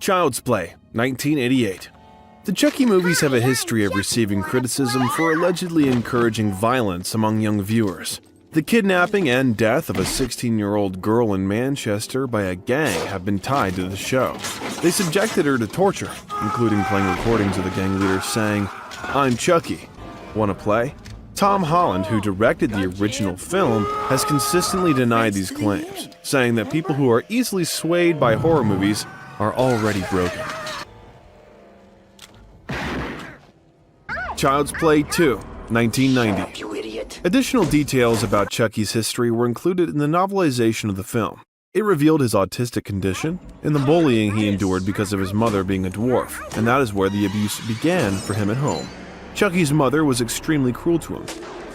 Child's Play, 1988. The Chucky movies have a history of receiving criticism for allegedly encouraging violence among young viewers. The kidnapping and death of a 16-year-old girl in Manchester by a gang have been tied to the show. They subjected her to torture, including playing recordings of the gang leader saying, "I'm Chucky. Wanna play?" Tom Holland, who directed the original film, has consistently denied these claims, saying that people who are easily swayed by horror movies are already broken. Child's Play 2, 1990. Additional details about Chucky's history were included in the novelization of the film. It revealed his autistic condition and the bullying he endured because of his mother being a dwarf, and that is where the abuse began for him at home. Chucky's mother was extremely cruel to him.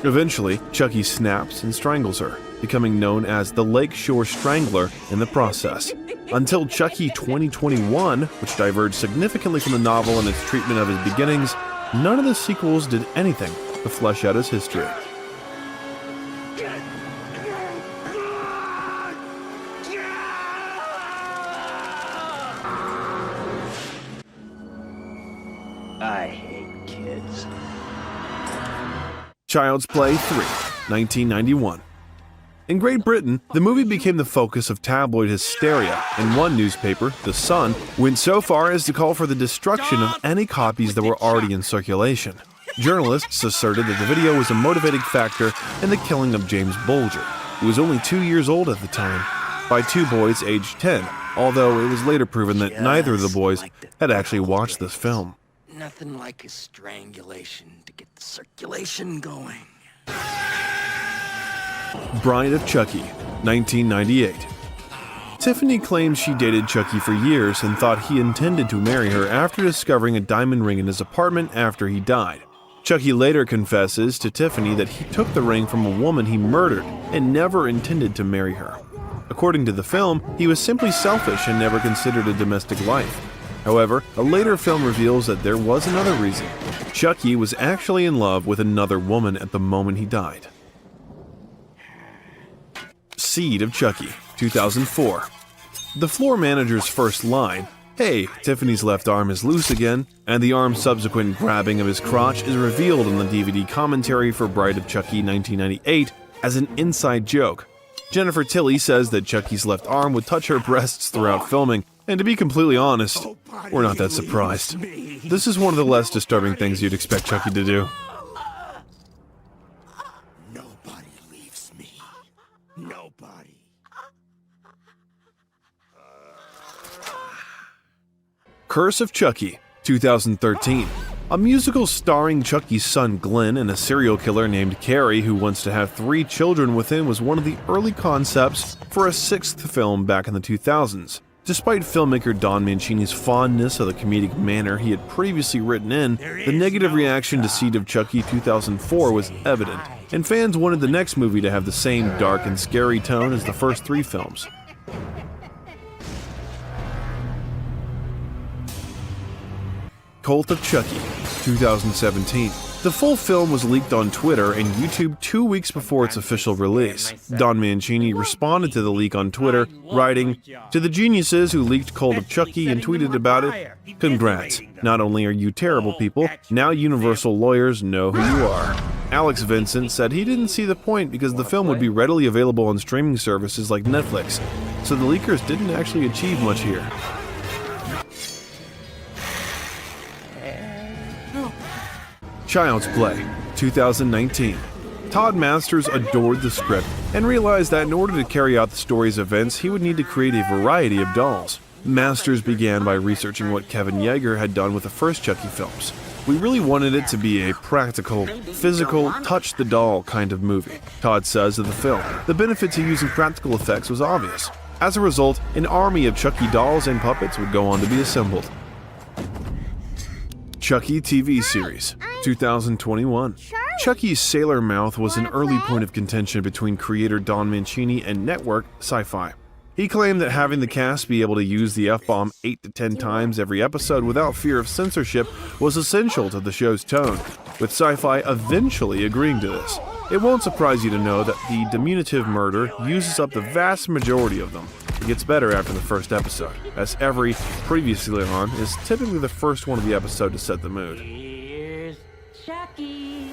Eventually, Chucky snaps and strangles her, becoming known as the Lakeshore Strangler in the process. Until Chucky 2021, which diverged significantly from the novel in its treatment of his beginnings, none of the sequels did anything to flesh out his history. I hate kids. Child's Play 3, 1991. In Great Britain, the movie became the focus of tabloid hysteria, and one newspaper, The Sun, went so far as to call for the destruction of any copies that were already in circulation. Journalists asserted that the video was a motivating factor in the killing of James Bulger, who was only 2 years old at the time, by two boys aged 10, although it was later proven that neither of the boys had actually watched this film. Nothing like a strangulation to get the circulation going. Bride of Chucky, 1998. Tiffany claims she dated Chucky for years and thought he intended to marry her after discovering a diamond ring in his apartment after he died. Chucky later confesses to Tiffany that he took the ring from a woman he murdered and never intended to marry her. According to the film, he was simply selfish and never considered a domestic life. However, a later film reveals that there was another reason. Chucky was actually in love with another woman at the moment he died. Seed of Chucky, 2004. The floor manager's first line, "Hey, Tiffany's left arm is loose again," and the arm's subsequent grabbing of his crotch is revealed in the DVD commentary for Bride of Chucky 1998 as an inside joke. Jennifer Tilly says that Chucky's left arm would touch her breasts throughout filming, and to be completely honest, we're not that surprised. This is one of the less disturbing things you'd expect Chucky to do. Nobody leaves me. Nobody. Curse of Chucky, 2013. A musical starring Chucky's son Glenn and a serial killer named Carrie who wants to have 3 children with him was one of the early concepts for a 6th film back in the 2000s. Despite filmmaker Don Mancini's fondness of the comedic manner he had previously written in, the negative reaction to Seed of Chucky 2004 was evident, and fans wanted the next movie to have the same dark and scary tone as the first 3 films. Cult of Chucky, 2017. The full film was leaked on Twitter and YouTube 2 weeks before its official release. Don Mancini responded to the leak on Twitter, writing, "To the geniuses who leaked Cult of Chucky and tweeted about it, congrats. Not only are you terrible people, now Universal lawyers know who you are." Alex Vincent said he didn't see the point because the film would be readily available on streaming services like Netflix, so the leakers didn't actually achieve much here. Child's Play, 2019. Todd Masters adored the script and realized that in order to carry out the story's events, he would need to create a variety of dolls. Masters began by researching what Kevin Yeager had done with the first Chucky films. "We really wanted it to be a practical, physical, touch-the-doll kind of movie," Todd says of the film. The benefit to using practical effects was obvious. As a result, an army of Chucky dolls and puppets would go on to be assembled. Chucky TV series, 2021. Chucky's sailor mouth was an early point of contention between creator Don Mancini and network Sci-Fi. He claimed that having the cast be able to use the F-bomb 8 to 10 times every episode without fear of censorship was essential to the show's tone, with Sci-Fi eventually agreeing to this. It won't surprise you to know that the diminutive murder uses up the vast majority of them. It gets better after the first episode, as every previously on is typically the first one of the episode to set the mood. Here's Chucky.